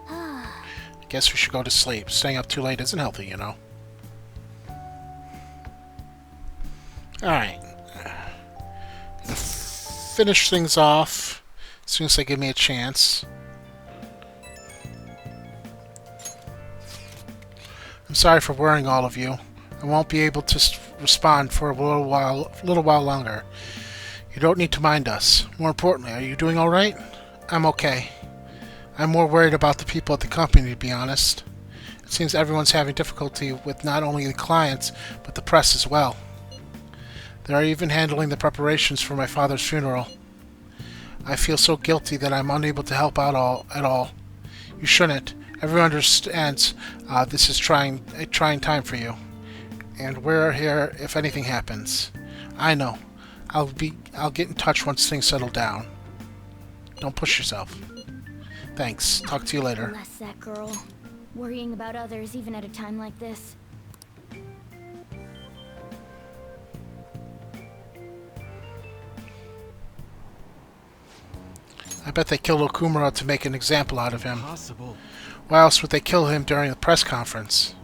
I guess we should go to sleep. Staying up too late isn't healthy, you know. Alright. Finish things off as soon as they give me a chance. I'm sorry for worrying all of you. I won't be able to respond for a little while longer. You don't need to mind us. More importantly, are you doing alright? I'm okay. I'm more worried about the people at the company, to be honest. It seems everyone's having difficulty with not only the clients, but the press as well. They are even handling the preparations for my father's funeral. I feel so guilty that I'm unable to help out at all. You shouldn't. Everyone understands this is a trying time for you. And we're here if anything happens. I know. I'll get in touch once things settle down. Don't push yourself. Thanks. Talk to you later. Bless that girl. Worrying about others even at a time like this. I bet they killed Okumura to make an example out of him. Impossible. Why else would they kill him during the press conference?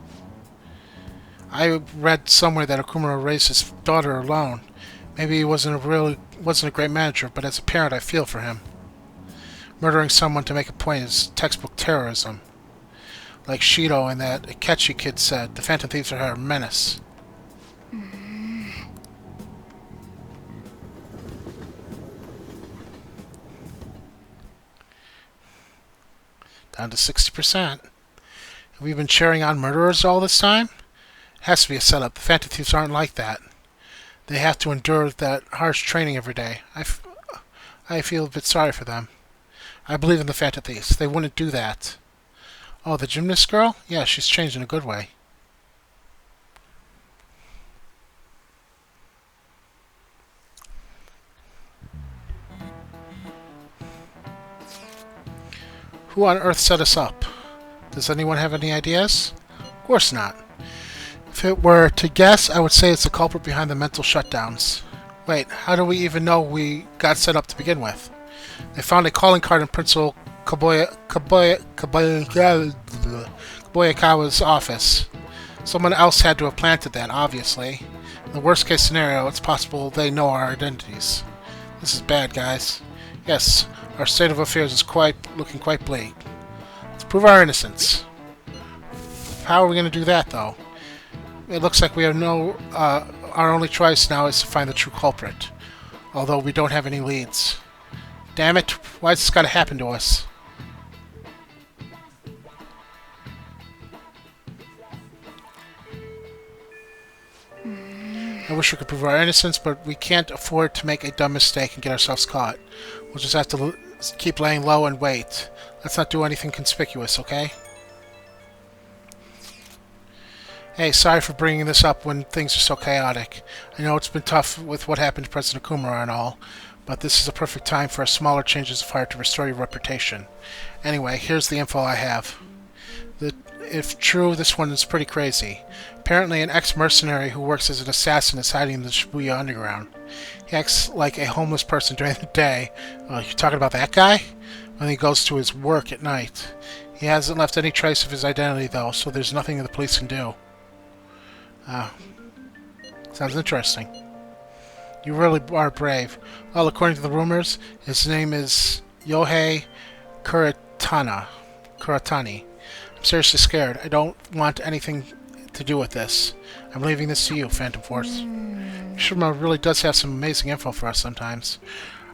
I read somewhere that Okumura raised his daughter alone. Maybe he wasn't a great manager, but as a parent I feel for him. Murdering someone to make a point is textbook terrorism. Like Shido and that Akechi kid said, the Phantom Thieves are a menace. Down to 60%. Have we been cheering on murderers all this time? It has to be a setup. The Phantom Thieves aren't like that. They have to endure that harsh training every day. I feel a bit sorry for them. I believe in the Phantom Thieves. They wouldn't do that. Oh, the gymnast girl? Yeah, she's changed in a good way. Who on earth set us up? Does anyone have any ideas? Of course not. If it were to guess, I would say it's the culprit behind the mental shutdowns. Wait, how do we even know we got set up to begin with? They found a calling card in Principal Kaboyakawa's office. Someone else had to have planted that, obviously. In the worst case scenario, it's possible they know our identities. This is bad, guys. Yes, our state of affairs is looking quite bleak. Let's prove our innocence. How are we going to do that, though? It looks like we have our only choice now is to find the true culprit. Although we don't have any leads. Damn it, why's this gotta happen to us? I wish we could prove our innocence, but we can't afford to make a dumb mistake and get ourselves caught. We'll just have to keep laying low and wait. Let's not do anything conspicuous, okay? Hey, sorry for bringing this up when things are so chaotic. I know it's been tough with what happened to President Okumura and all, but this is a perfect time for a smaller changes of heart to restore your reputation. Anyway, here's the info I have. If true, this one is pretty crazy. Apparently an ex-mercenary who works as an assassin is hiding in the Shibuya Underground. He acts like a homeless person during the day. You're talking about that guy? When he goes to his work at night. He hasn't left any trace of his identity, though, so there's nothing the police can do. Sounds interesting. You really are brave. Well, according to the rumors, his name is Yohei Kuratani. I'm seriously scared. I don't want anything to do with this. I'm leaving this to you, Phantom Force. Mishima really does have some amazing info for us sometimes.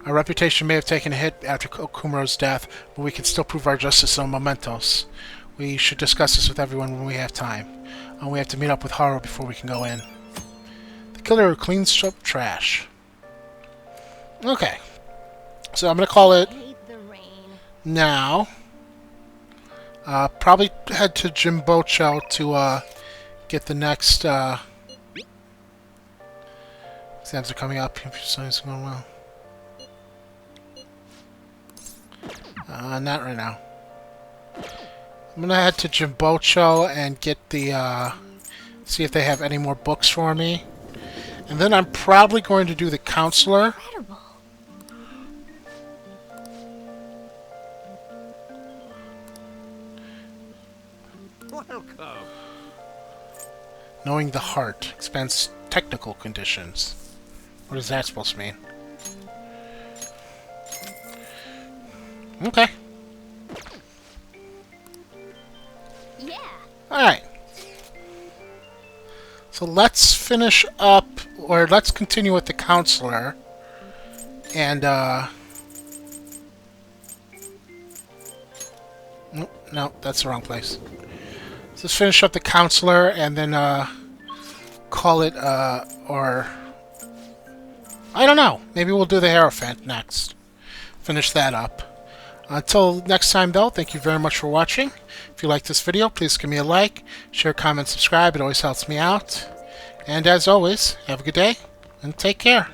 Our reputation may have taken a hit after Okumura's death, but we can still prove our justice on mementos. We should discuss this with everyone when we have time. We have to meet up with Haru before we can go in. The killer who cleans up trash. Okay. So I'm going to call it now. Probably head to Jimbocho to get the next exams are coming up. Computer science is going well. Not right now. I'm gonna head to Jimbocho and get the see if they have any more books for me, and then I'm probably going to do the counselor. Welcome. Knowing the heart expands technical conditions. What is that supposed to mean? Okay. Yeah. Alright. So let's finish up, or let's continue with the counselor. And, no, that's the wrong place. So let's finish up the counselor and then, call it, or... I don't know. Maybe we'll do the Hierophant next. Finish that up. Until next time, though, thank you very much for watching. If you like this video, please give me a like, share, comment, subscribe. It always helps me out. And as always, have a good day, and take care.